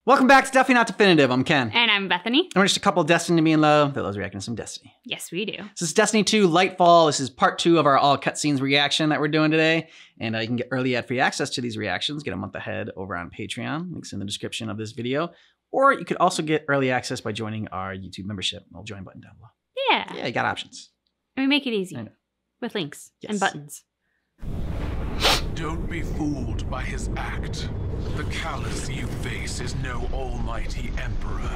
Welcome back to Definitely Not Definitive. I'm Ken. And I'm Bethany. And we're just a couple of Destiny to Me in Love that loves reacting to some Destiny. Yes, we do. This is Destiny 2 Lightfall. This is part 2 of our all cutscenes reaction that we're doing today. And you can get early ad-free access to these reactions, get a month ahead over on Patreon. Links in the description of this video. Or you could also get early access by joining our YouTube membership. Little join button down below. Yeah. Yeah, you got options. And we make it easy with links and buttons. Don't be fooled by his act. The callous you face is no almighty emperor,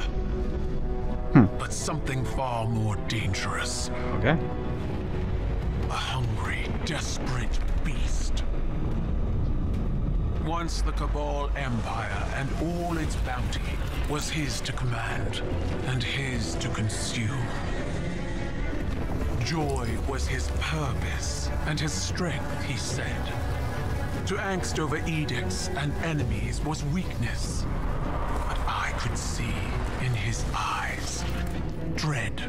but something far more dangerous. Okay. A hungry, desperate beast. Once the Cabal Empire and all its bounty was his to command and his to consume. Joy was his purpose and his strength, he said. To angst over edicts and enemies was weakness. But I could see in his eyes dread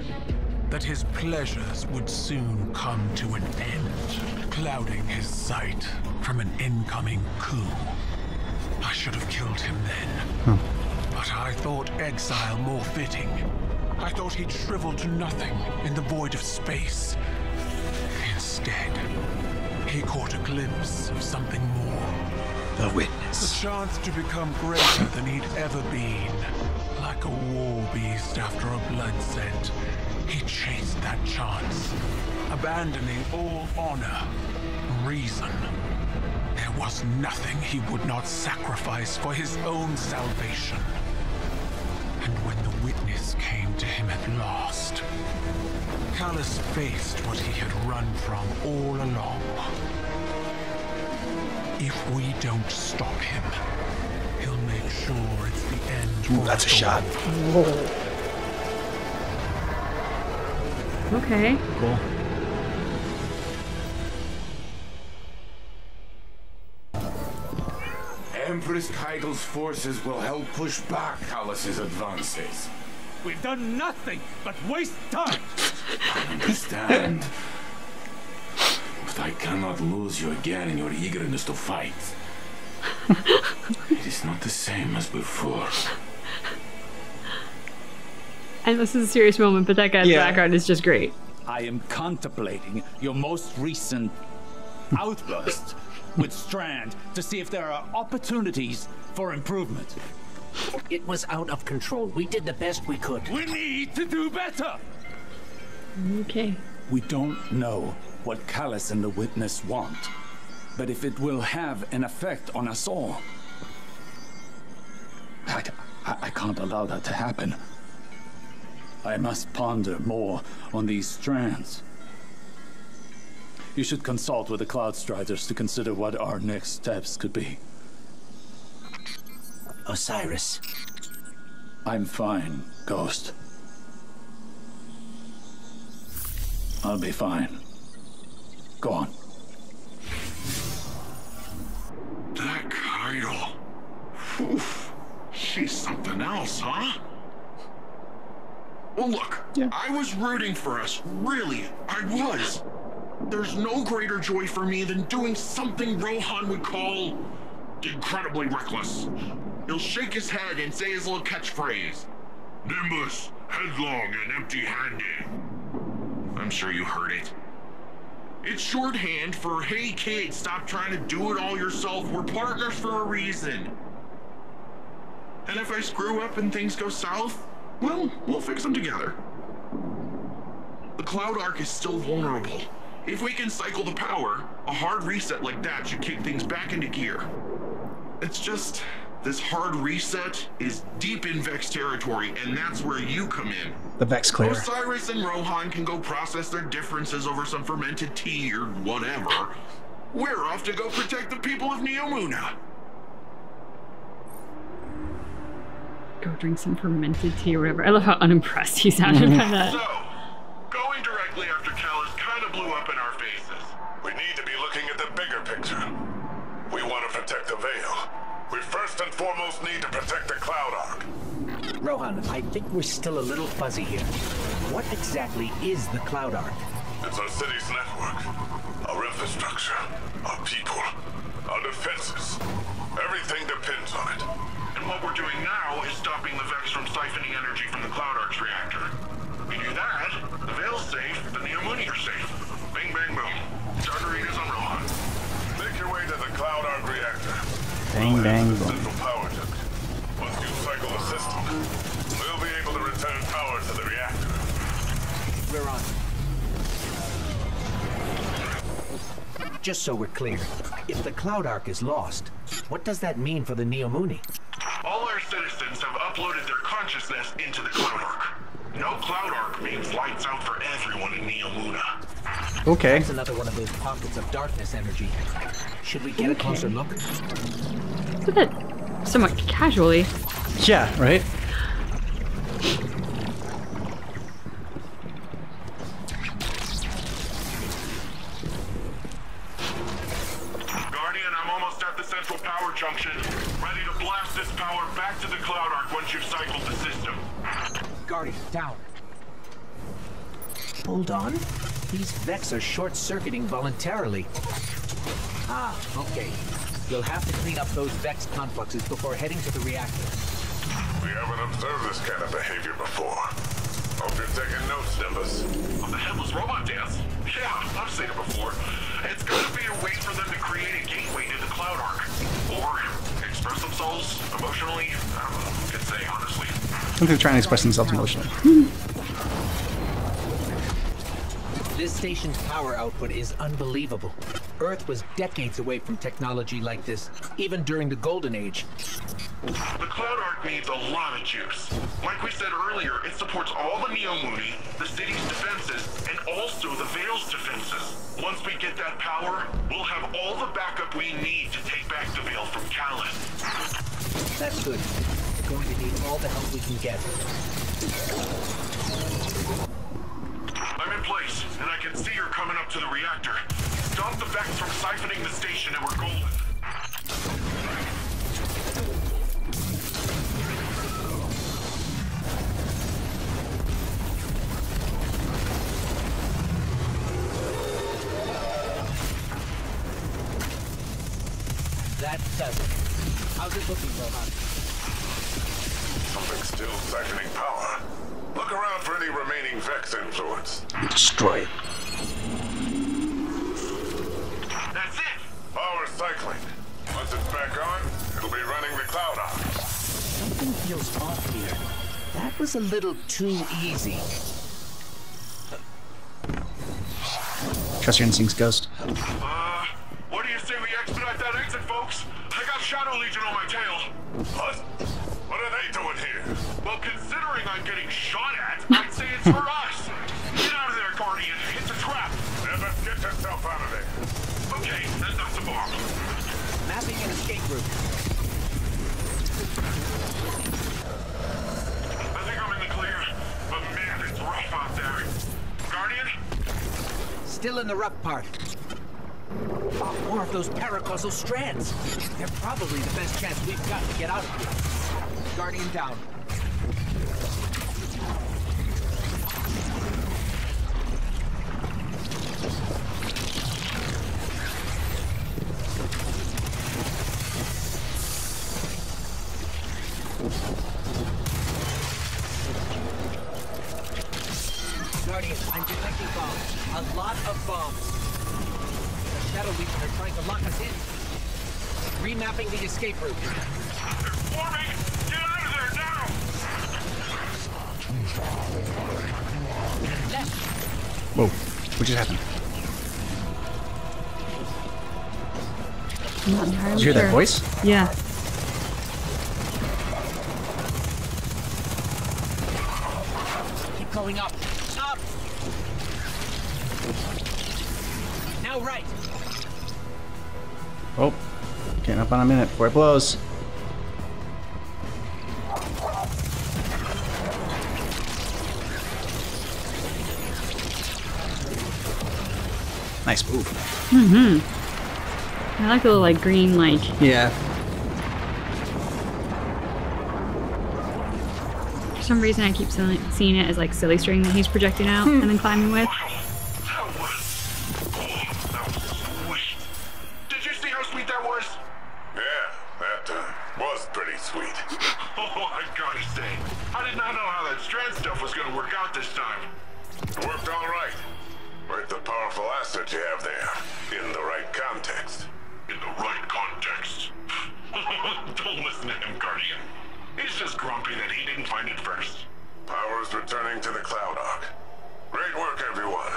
that his pleasures would soon come to an end, clouding his sight from an incoming coup. I should have killed him then, but I thought exile more fitting. I thought he'd shrivel to nothing in the void of space. Instead, he caught a glimpse of something more. The witness. The chance to become greater than he'd ever been. Like a war beast after a blood scent, he chased that chance, abandoning all honor, reason. There was nothing he would not sacrifice for his own salvation. And when the witness came to him at last, Callus faced what he had run from all along. If we don't stop him, he'll make sure it's the end. Ooh, that's a shot. Okay. Cool. Empress Kaigel's forces will help push back Callus's advances. We've done nothing but waste time. I understand. But I cannot lose you again in your eagerness to fight. It is not the same as before. And this is a serious moment, but that guy's background is just great. I am contemplating your most recent outburst with Strand to see if there are opportunities for improvement. It was out of control. We did the best we could. We need to do better. Okay. We don't know what Callus and the Witness want, but if it will have an effect on us all, I can't allow that to happen. I must ponder more on these strands. You should consult with the Cloudstriders to consider what our next steps could be. Osiris. I'm fine, Ghost. I'll be fine. Go on. That Kaidel. Oof. She's something else, huh? Well, look, I was rooting for us. Really, I was. There's no greater joy for me than doing something Rohan would call incredibly reckless. He'll shake his head and say his little catchphrase. Nimbus, headlong and empty-handed. I'm sure you heard it. It's shorthand for, hey kid, stop trying to do it all yourself. We're partners for a reason. And if I screw up and things go south, well, we'll fix them together. The Cloud Ark is still vulnerable. If we can cycle the power, a hard reset like that should kick things back into gear. It's just, this hard reset is deep in Vex territory, and that's where you come in. The Vex clear. Osiris and Rohan can go process their differences over some fermented tea or whatever. We're off to go protect the people of Neomuna. Go drink some fermented tea or whatever. I love how unimpressed he sounded by that. So, going directly after Callus kind of blew up in our faces. We need to be looking at the bigger picture. We want to protect the Veil. We first and foremost need to protect the Cloud Ark. Rohan, I think we're still a little fuzzy here. What exactly is the Cloud Ark? It's our city's network, our infrastructure, our people, our defenses. Everything depends on it. And what we're doing now is Bang, bang, boom. Central power junction. Once you cycle the system, we'll be able to return power to the reactor. We're on. Just so we're clear, if the Cloud Ark is lost, what does that mean for the Neomuni? All our citizens have uploaded their consciousness into the Cloud Ark. No Cloud Ark means lights out for everyone in Neomuna. Okay. It's another one of those pockets of darkness energy. Should we get a closer look? So that somewhat casually. Yeah, right? Guardian, I'm almost at the central power junction. Ready to blast this power back to the Cloud Ark once you've cycled the system. Guardian, down. Hold on. These Vex are short-circuiting voluntarily. Ah, okay. You'll have to clean up those Vex confluxes before heading to the reactor. We haven't observed this kind of behavior before. Hope you're taking notes, Nimbus. On the headless robot dance? Yeah, I've seen it before. It's gonna be a way for them to create a gateway to the Cloud Ark. Or express themselves emotionally. I don't know who can say, honestly. I think they're trying to express themselves emotionally. This station's power output is unbelievable. Earth was decades away from technology like this, even during the Golden Age. The Cloud Ark needs a lot of juice. Like we said earlier, it supports all the Neomuni, the city's defenses, and also the Veil's defenses. Once we get that power, we'll have all the backup we need to take back the Veil from Callus. That's good. We're going to need all the help we can get. I'm in place, and I can see her coming up to the reactor. Stop the Vex from siphoning the station and we're golden. That does it. How's it looking, Rohan? Something's still siphoning power. Look around for any remaining Vex influence. Destroy it. That's it! Power cycling. Once it's back on, it'll be running the Cloud Ark. Something feels off here. That was a little too easy. Trust your instincts, Ghost. What do you say we expedite that exit, folks? I got Shadow Legion on my tail. What? What are they doing here? Well, considering I'm getting shot at, I'd say it's for us. Get out of there, Guardian. It's a trap. Never get yourself out of there. Okay, then that's a bomb. Mapping an escape route. I think I'm in the clear, but man, it's rough out there. Guardian? Still in the rough part. More of those paracausal strands. They're probably the best chance we've got to get out of here. Guardian down. Guardian, I'm detecting bombs. A lot of bombs. The Shadow Legion are trying to lock us in. Remapping the escape route. They're forming! Get out of there now! Left. Whoa. What just happened? I'm not entirely Did you hear that sure. voice? Yeah. Keep going up. Up. Now right. Oh. Getting up on a minute before it blows. Nice move. I like the little like green like Yeah. for some reason I keep seeing it as like silly string that he's projecting out and then climbing with. That was sweet. Did you see how sweet that was? Yeah, that was pretty sweet. Oh, I gotta say, I did not know how that strand stuff was gonna work out this time. It worked all right. With the powerful asset you have there, in the right context. In the right context. can find it first. Power's returning to the Cloud Ark. Great work, everyone.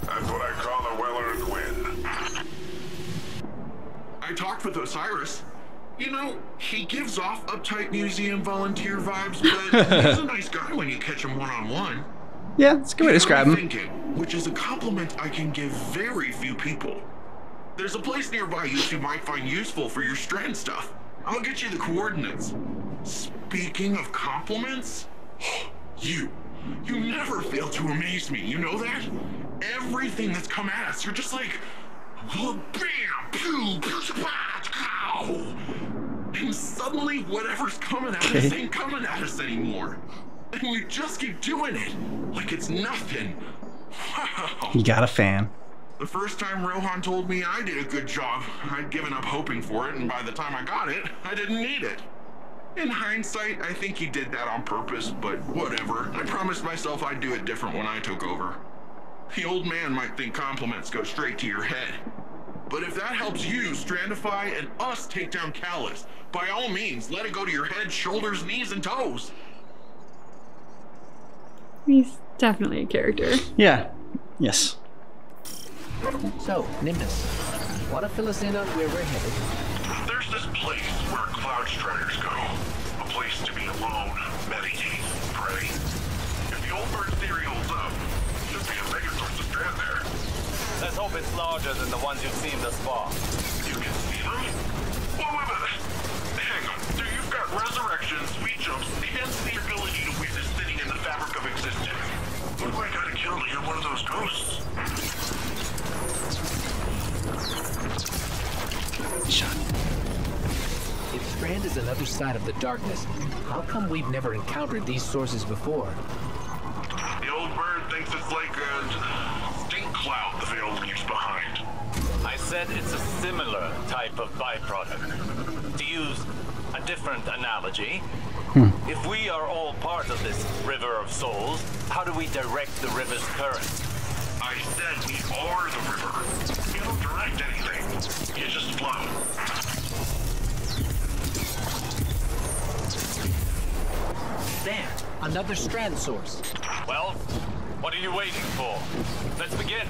That's what I call a well-earned win. I talked with Osiris. You know, he gives off uptight museum volunteer vibes, but he's a nice guy when you catch him one-on-one. Yeah, it's a good way to describe him. Thinking, which is a compliment I can give very few people. There's a place nearby you two might find useful for your Strand stuff. I'll get you the coordinates. Speaking of compliments, you never fail to amaze me, you know that? Everything that's come at us, you're just like, bam, pew, pew, pow. And suddenly whatever's coming at us ain't coming at us anymore. And we just keep doing it, like it's nothing. Wow. You got a fan. The first time Rohan told me I did a good job, I'd given up hoping for it, and by the time I got it, I didn't need it. In hindsight, I think he did that on purpose, but whatever. I promised myself I'd do it different when I took over. The old man might think compliments go straight to your head. But if that helps you Strandify and us take down Callus, by all means, let it go to your head, shoulders, knees, and toes. He's definitely a character. Yeah. Yes. So, Nimbus, want to fill us in on where we're headed? There's this place where Cloud Striders go. A place to be alone, meditate, pray. If the old bird theory holds up, should be a mega source of strand there. Let's hope it's larger than the ones you've seen thus far. You can see them? Well, wait a minute. Hang on. So you've got resurrection, speed jumps, and the ability to witness sitting in the fabric of existence. What do I gotta kill to get one of those ghosts? Shot. If Strand is another side of the darkness, how come we've never encountered these sources before? The old bird thinks it's like a stink cloud the veil leaves behind. I said it's a similar type of byproduct. To use a different analogy, if we are all part of this river of souls, how do we direct the river's current? I said we are the river. You don't direct anything. You just flow. There, another Strand source. Well, what are you waiting for? Let's begin.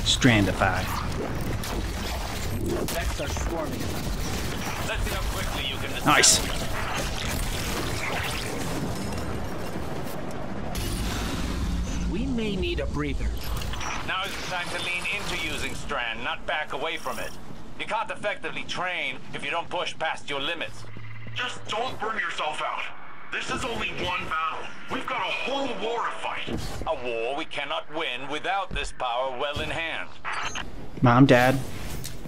Strandify. Vex are swarming. Let's see how quickly you can dismantle. Nice. We may need a breather. Now is the time to lean into using Strand, not back away from it. You can't effectively train if you don't push past your limits. Just don't burn yourself out. This is only one battle. We've got a whole war to fight. A war we cannot win without this power well in hand. Mom, Dad,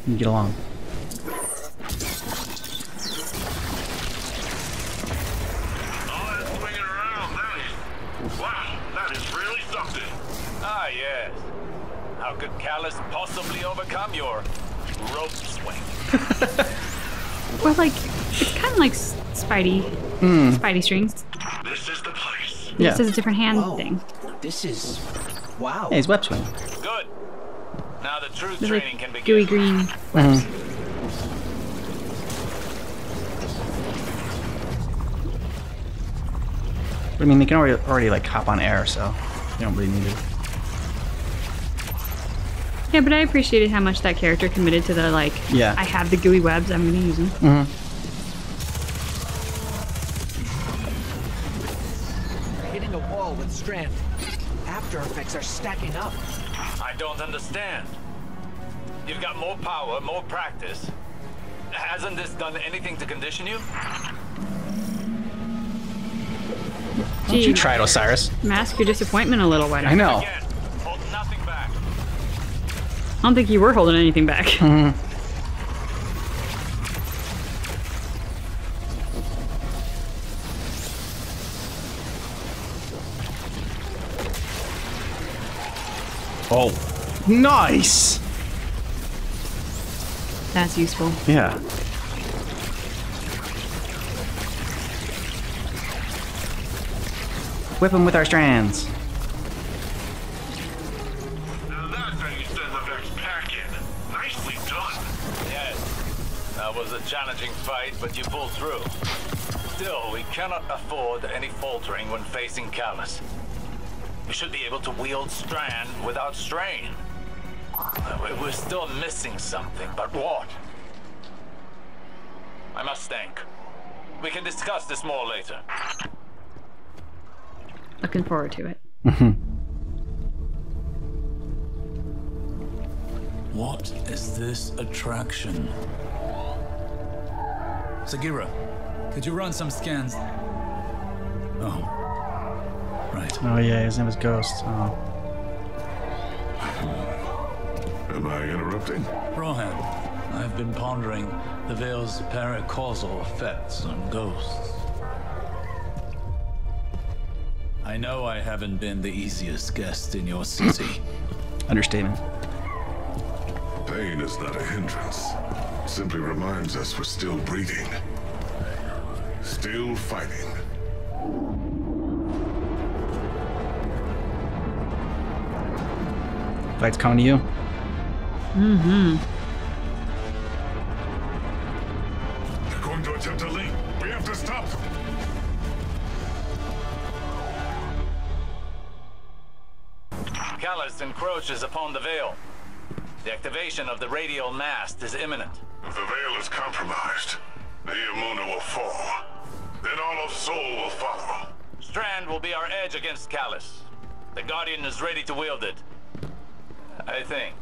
you get along. All that swinging around, wow, that is really something. Ah, yes. How could Callus possibly overcome your rope swing? Or like, it's kind of like Spidey. Spidey strings. This is the place. Yeah. This is a different hand Whoa. thing. This is... wow. Hey, he's web swing. Good. Now the true There's training can like begin. gooey green webs. I mean, they can already like hop on air, so you don't really need it. Yeah, but I appreciated how much that character committed to the like, Yeah. I have the gooey webs, I'm gonna use them. Hitting a wall with Strand. After effects are stacking up. I don't understand. You've got more power, more practice. Hasn't this done anything to condition you? Don't you try it, Osiris. Mask your disappointment a little, why don't I know. Again, hold nothing back. I don't think you were holding anything back. Oh, nice. That's useful. Yeah. Whip him with our strands. Now that's how you send the Vex pack in. Nicely done. Yes. That was a challenging fight, but you pulled through. Still, we cannot afford any faltering when facing Callus. We should be able to wield Strand without strain. We're still missing something, but what? I must think. We can discuss this more later. Looking forward to it. What is this attraction? Sagira, could you run some scans? Oh. Right. Oh yeah, his name is Ghost. Oh. Am I interrupting? Rohan, I've been pondering the Veil's paracausal effects on ghosts. I know I haven't been the easiest guest in your city. Understatement. Pain is not a hindrance. It simply reminds us we're still breathing. Still fighting. Fight's coming to you. Mm-hmm. They're going to attempt a leap. We have to stop them. Callus encroaches upon the Veil. The activation of the radial mast is imminent. If the Veil is compromised, the Emuna will fall. Then all of Sol will follow. Strand will be our edge against Callus. The Guardian is ready to wield it. I think.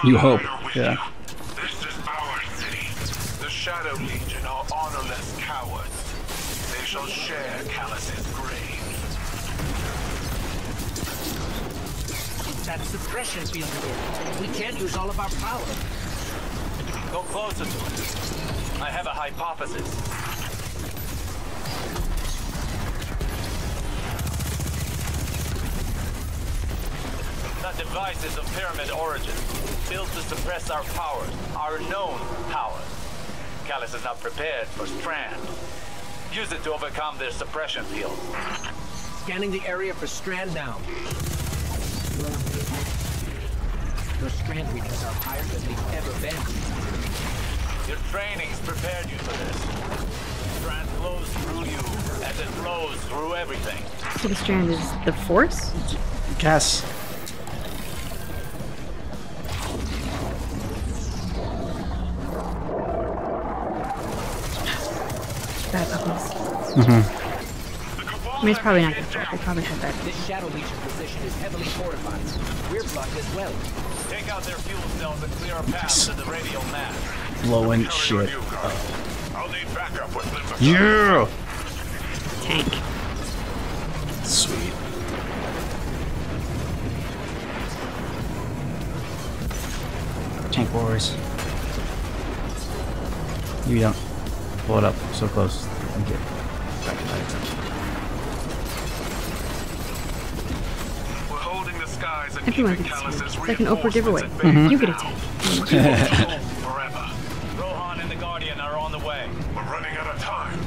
You hope. Yeah. You. This is our city. The Shadow Legion are honorless cowards. They shall share Callus's grave. That suppression field again. We can't use all of our power. Go closer to it. I have a hypothesis. That device is of pyramid origin, built to suppress our powers, our known powers. Callus is not prepared for Strand. Use it to overcome their suppression field. Scanning the area for Strand now. Your Strand readings are higher than they've ever been. Your training's prepared you for this. Strand flows through you, as it flows through everything. So the Strand is the Force? Guess. Bad puppies. I mean, it's probably not good. They probably had that. This Shadow Legion position is heavily fortified. We're blocked as well. Take out their fuel cells and clear a path to the radial mast. Blowing shit. I'll need backup with lymphocytes. Yeah. Tank. Sweet. Tank wars. You don't. Blow it up. So close. Thank you. Back to life. We're holding the skies and Everyone keeping gets Callus's tank. It's like an Oprah giveaway. reinforcements You get a tank. forever. Rohan and the Guardian are on the way. We're running out of time.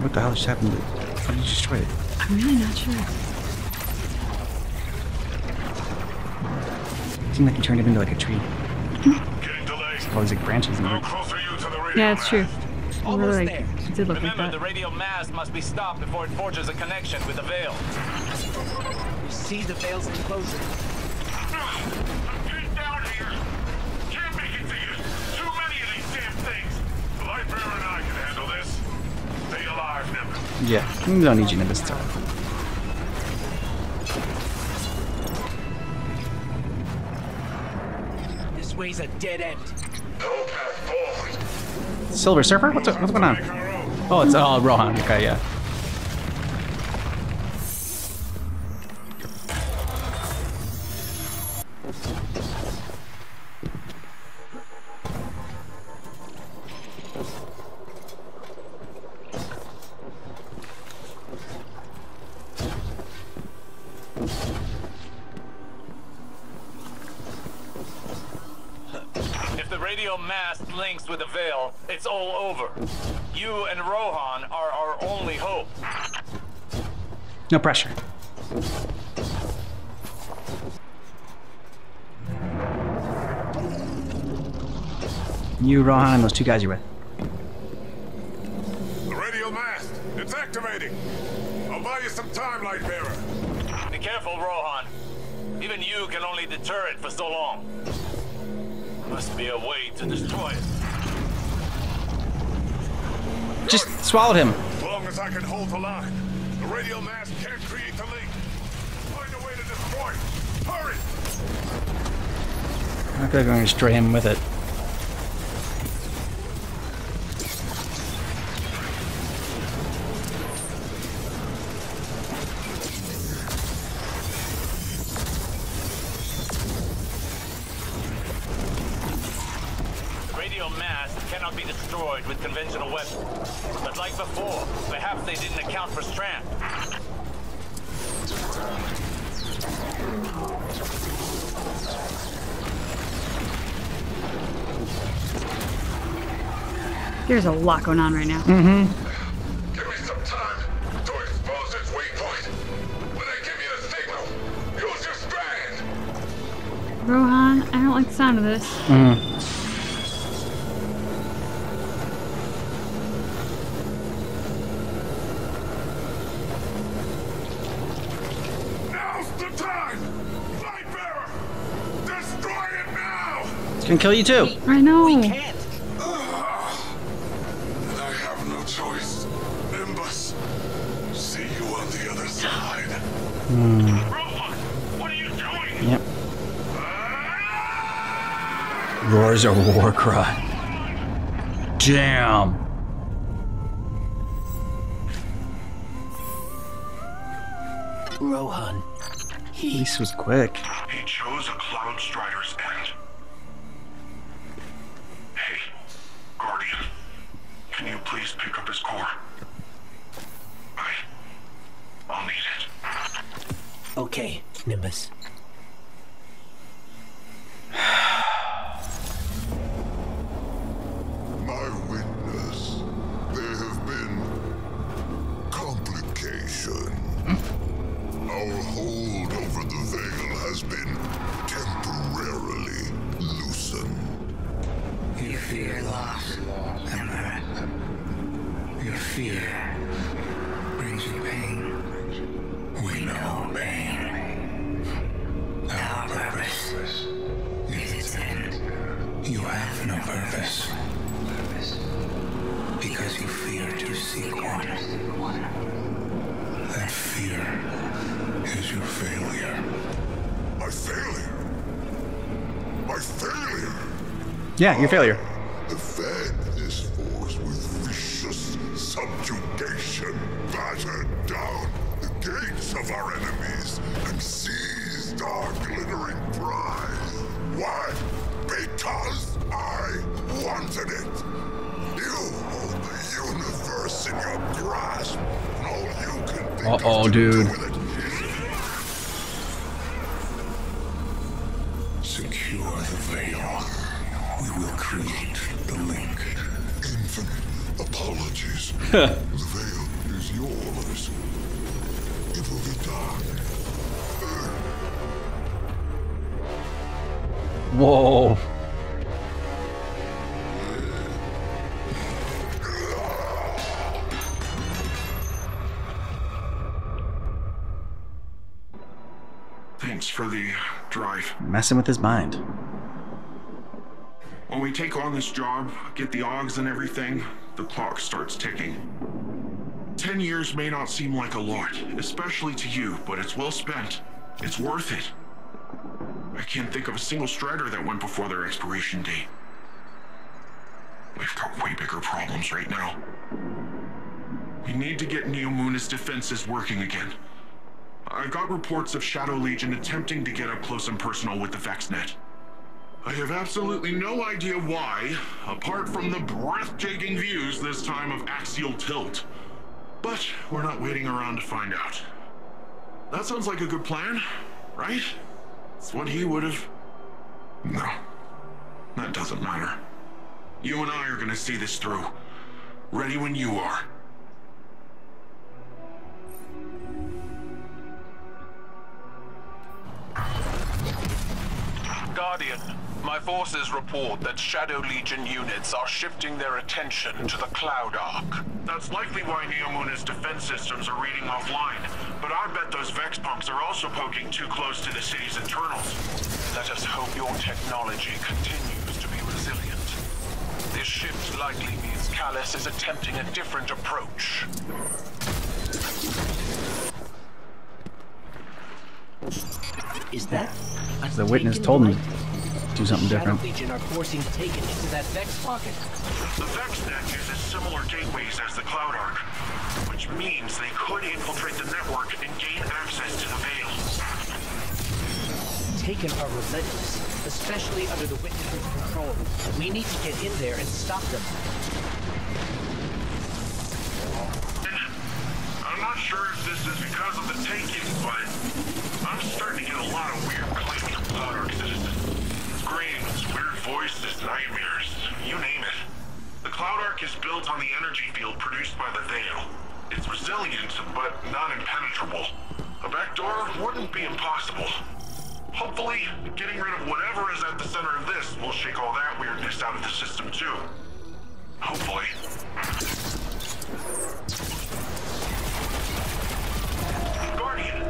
What the hell just happened? How did you destroy it? I'm really not sure. It seemed like you turned it into like a tree. Getting delayed. All these like branches and How everything. close are you to the radio Yeah, it's true. mast? It Almost really, there. it did look like Remember, that. the radial mast must be stopped before it forges a connection with the Veil. We see the Veil's enclosure. Get down here! Can't make it to you! Too many of these damn things! The Light Bearer and I can handle this. Stay alive, Nimbus. Yeah, we don't need you in this time. This way's a dead end. No path forward. Silver Surfer? What's going on? Make our own. Oh, it's Rohan. Okay, yeah. radio mast links with the Veil, it's all over. You and Rohan are our only hope. No pressure. You, Rohan, and those two guys you're with. The radio mast, it's activating. I'll buy you some time, Lightbearer. Be careful, Rohan. Even you can only deter it for so long. Must be a way to destroy it. Just swallowed him. As long as I can hold the line, the radio mast can't create the link. Find a way to destroy it. Hurry! I'm not going to destroy him with it. Cannot be destroyed with conventional weapons. But like before, perhaps they didn't account for Strand. There's a lot going on right now. Give me some time to expose its weak point. When I give you the signal, use your Strand. Rohan, I don't like the sound of this. Can kill you too. I know. We can't. I have no choice. Nimbus, see you on the other side. Rohan, what are you doing? Yep. Roars a war cry. Damn. Rohan. This was quick. He chose a Cloud Strider's end. Hey, Guardian, can you please pick up his core? I'll need it. Okay, Nimbus. My witness, there have been complications. Our hold over the Veil has been temporarily loosened. You fear loss, Emperor. Your fear brings you pain. We know pain. Our purpose is its end. You have no purpose. Because you fear to seek one. That fear is your failure. My failure? My failure? Yeah, your failure. The fed this force with vicious subjugation, battered down the gates of our enemies, and seized our glittering prize. Why? Because I wanted it. You hold the universe in your grasp, and all you can think of to dude. do with it is secure the Veil. We will create the link. infinite apologies. The Veil is yours. It will be done. Whoa. Thanks for the drive. Messing with his mind. When we take on this job, get the Augs and everything, the clock starts ticking. 10 years may not seem like a lot, especially to you, but it's well spent. It's worth it. I can't think of a single Strider that went before their expiration date. We've got way bigger problems right now. We need to get Neomuna's defenses working again. I've got reports of Shadow Legion attempting to get up close and personal with the VexNet. I have absolutely no idea why, apart from the breathtaking views this time of axial tilt. But we're not waiting around to find out. That sounds like a good plan, right? It's what he would have... No, that doesn't matter. You and I are gonna see this through. Ready when you are. Guardian, my forces report that Shadow Legion units are shifting their attention to the Cloud Ark. That's likely why Neomuna's defense systems are reading offline. But I bet those Vex punks are also poking too close to the city's internals. Let us hope your technology continues to be resilient. This shift likely means Callus is attempting a different approach. Is that? The witness told him to do something different. Shadow Legion are forcing Taken into that Vex pocket. The Vex net uses similar gateways as the Cloud Ark, which means they could infiltrate the network and gain access to the Veil. Taken are relentless, especially under the Witness's control. We need to get in there and stop them. I'm not sure if this is because of the Taken, but I'm starting to get a lot of weird claims from Cloud Ark citizens. Screams, weird voices, nightmares, you name it. The Cloud Ark is built on the energy field produced by the Veil. It's resilient, but not impenetrable. A backdoor wouldn't be impossible. Hopefully, getting rid of whatever is at the center of this will shake all that weirdness out of the system too. Hopefully. Guardian,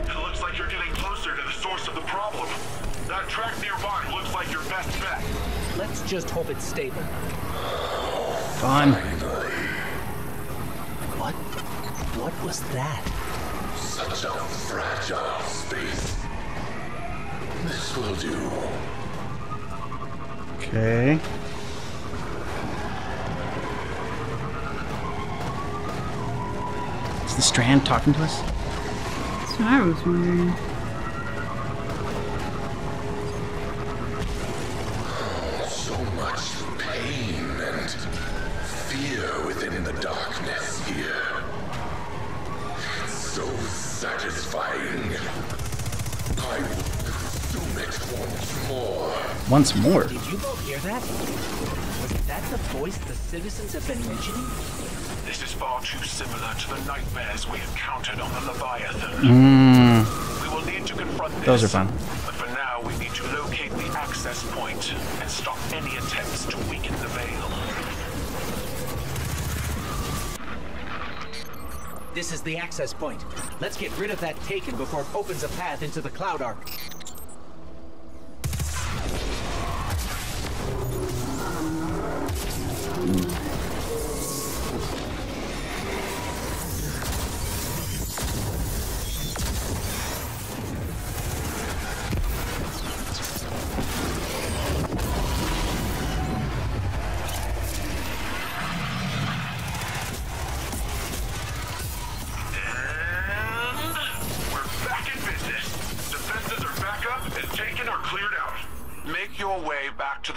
it looks like you're getting closer to the source of the problem. That track nearby looks like your best bet. Let's just hope it's stable. Fun. What was that? Such a fragile space. This will do. Okay. Is the Strand talking to us? That's what I was wondering. So much pain and fear within the darkness here. It's so satisfying. I will consume it once more. Once more? Did you both hear that? Was that the voice the citizens have been mentioning? This is far too similar to the nightmares we encountered on the Leviathan. We will need to confront this. Those are fun. But for now, we need to locate the access point and stop any attempts to weaken the Veil. This is the access point. Let's get rid of that Taken before it opens a path into the Cloud Ark.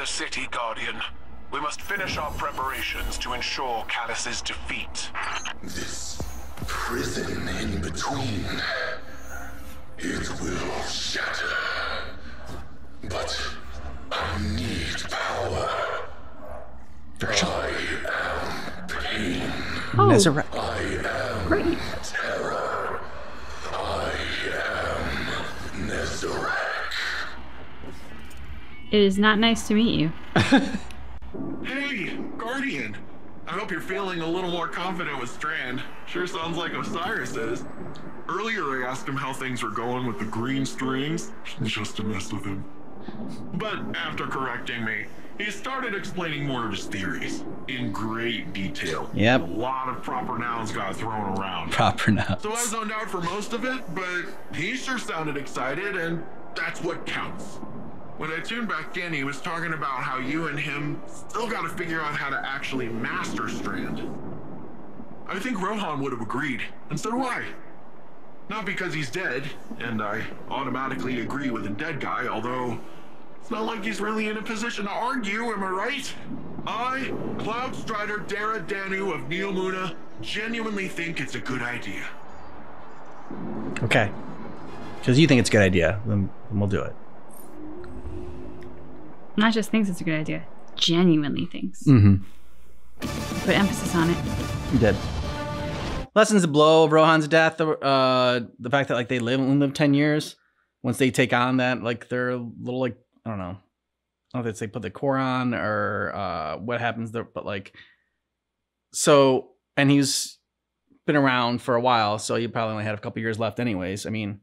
City, Guardian. We must finish our preparations to ensure Callus's defeat. This prison in between, it will shatter. But I need power. I am pain. Nezarec. I am Great. terror. I am Nezarec. It is not nice to meet you. Hey, Guardian. I hope you're feeling a little more confident with Strand. Sure sounds like Osiris is. Earlier I asked him how things were going with the green strings, just to mess with him. But after correcting me, he started explaining more of his theories, in great detail. Yep. A lot of proper nouns got thrown around. Proper nouns. So I zoned out for most of it, but he sure sounded excited, and that's what counts. When I tuned back in, he was talking about how you and him still gotta figure out how to actually master Strand. I think Rohan would have agreed, and so do I. Not because he's dead, and I automatically agree with a dead guy, although it's not like he's really in a position to argue, am I right? I, Cloud Strider Dara Danu of Neomuna, genuinely think it's a good idea. Okay. Because you think it's a good idea, then we'll do it. Not just thinks it's a good idea. genuinely thinks. Mm-hmm. Put emphasis on it. He did. Lessons the blow of Rohan's death. The fact that like they only live 10 years. Once they take on that, like they're a little like I don't know if they put the core on or what happens there, but like so. And he's been around for a while, so he probably only had a couple years left, anyways. I mean,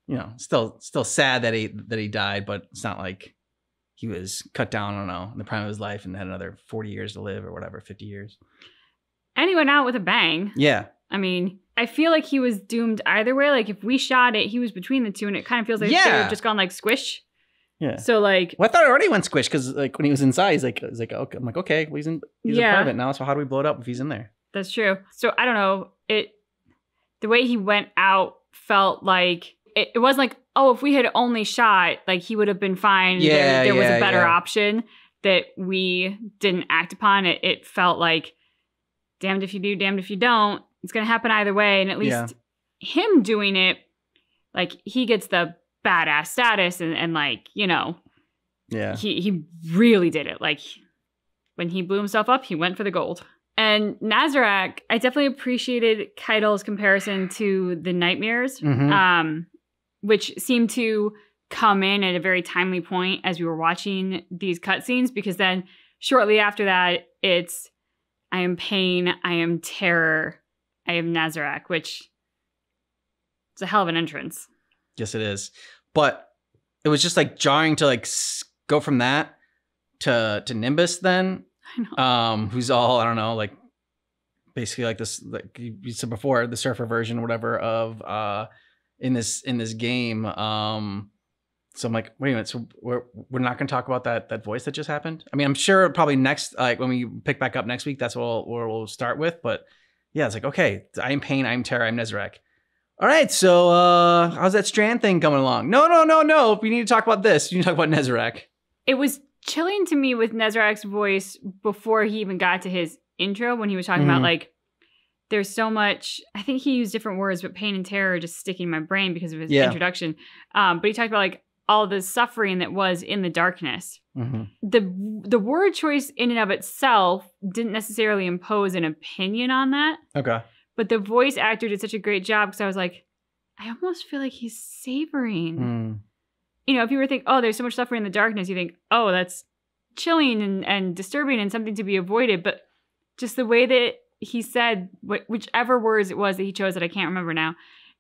you know, still sad that he died, but it's not like he was cut down. I don't know, in the prime of his life and had another 40 years to live or whatever, 50 years. And he went out with a bang. Yeah. I mean, I feel like he was doomed either way. Like if we shot it, he was between the two, and it kind of feels like they would have just gone like squish. Yeah. So like, well, I thought it already went squish because like when he was inside, he's like, okay. I'm like, okay, well, he's a part of it now. So how do we blow it up if he's in there? That's true. So I don't know. The way he went out felt like it wasn't like, oh, if we had only shot, like he would have been fine. Yeah, there was a better option that we didn't act upon. It felt like, damned if you do, damned if you don't. It's going to happen either way. And at least him doing it, like he gets the badass status and like, you know, he really did it. Like when he blew himself up, he went for the gold. And Nazarak, I definitely appreciated Keidel's comparison to the nightmares, which seemed to come in at a very timely point as we were watching these cutscenes, because then shortly after that, it's I am pain, I am terror, I am Nazarak, which is a hell of an entrance. Yes, it is. But it was just like jarring to like go from that to Nimbus then. I know. Who's all, I don't know, like basically like this, like you said before, the surfer version, whatever, of in this game. So I'm like, wait a minute, so we're not going to talk about that voice that just happened? I mean, I'm sure probably next, like when we pick back up next week, that's what we'll start with. But yeah, it's like, okay, I am pain, I am terror, I'm Nazarak. All right, so how's that Strand thing coming along? No. We need to talk about this. You need to talk about Nazarak. It was chilling to me with Nazarak's voice before he even got to his intro, when he was talking about like, there's so much, I think he used different words, but pain and terror are just sticking in my brain because of his introduction. But he talked about like all the suffering that was in the darkness. The word choice in and of itself didn't necessarily impose an opinion on that. Okay. But the voice actor did such a great job, because I was like, I almost feel like he's savoring. You know, if you were to think, oh, there's so much suffering in the darkness, you think, oh, that's chilling and disturbing and something to be avoided. But just the way that he said whichever words it was that he chose that I can't remember now,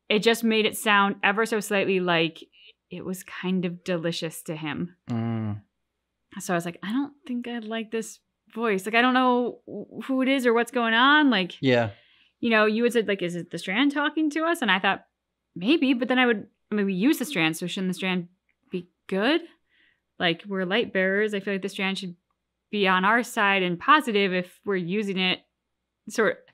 it just made it sound ever so slightly like it was kind of delicious to him. So I was like, I don't think I like this voice. Like, I don't know who it is or what's going on. Like, you know, you had said, like, is it the Strand talking to us? And I thought, maybe, but then I would maybe use the Strand, so shouldn't the Strand be good? Like, we're light bearers. I feel like the Strand should be on our side and positive if we're using it.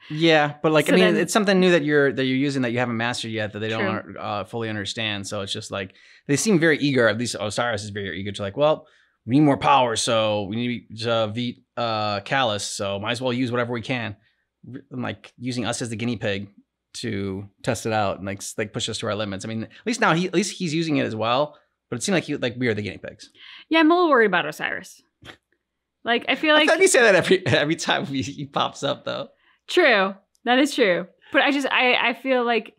Yeah, but like, so I mean, it's something new that you're using that you haven't mastered yet, that they don't fully understand. So it's just like, they seem very eager, at least Osiris is very eager to like, well, we need more power, so we need to beat Callus, so might as well use whatever we can. And like using us as the guinea pig to test it out and like push us to our limits. I mean, at least he's using it as well, but it seemed like we are the guinea pigs. Yeah, I'm a little worried about Osiris. Like, I feel like I thought you say that every time he pops up, though. True, that is true. But I feel like,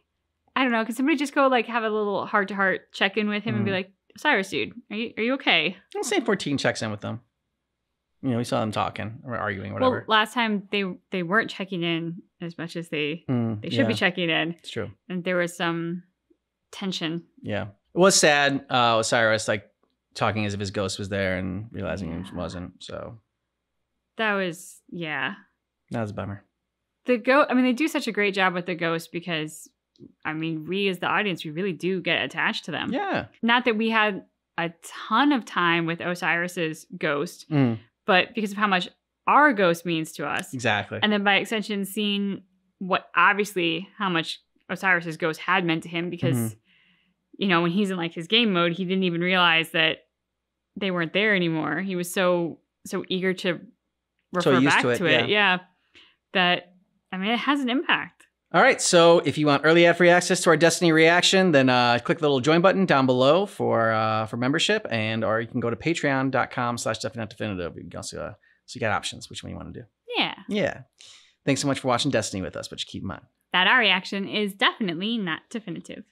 I don't know, can somebody just go like have a little heart-to-heart check-in with him and be like, Osiris, dude, are you okay? I'll say 14 checks in with them. You know, we saw them talking or arguing, whatever. Well, last time they weren't checking in as much as they should be checking in. It's true. And there was some tension. Yeah. It was sad, Osiris, like, talking as if his ghost was there and realizing he wasn't, so. That was, That was a bummer. They do such a great job with the ghost because, I mean, we as the audience, we really do get attached to them. Yeah. Not that we had a ton of time with Osiris's ghost, but because of how much our ghost means to us. Exactly. And then by extension, seeing how much Osiris's ghost had meant to him, because, you know, when he's in like his game mode, he didn't even realize that they weren't there anymore. He was so eager to refer back to it. Yeah. That, I mean, it has an impact. All right, so if you want early ad-free access to our Destiny reaction, then click the little join button down below for membership, or you can go to patreon.com/definitedefinitive. You can also, so you got options, which one you want to do. Yeah. Yeah. Thanks so much for watching Destiny with us, but you keep in mind that our reaction is definitely not definitive.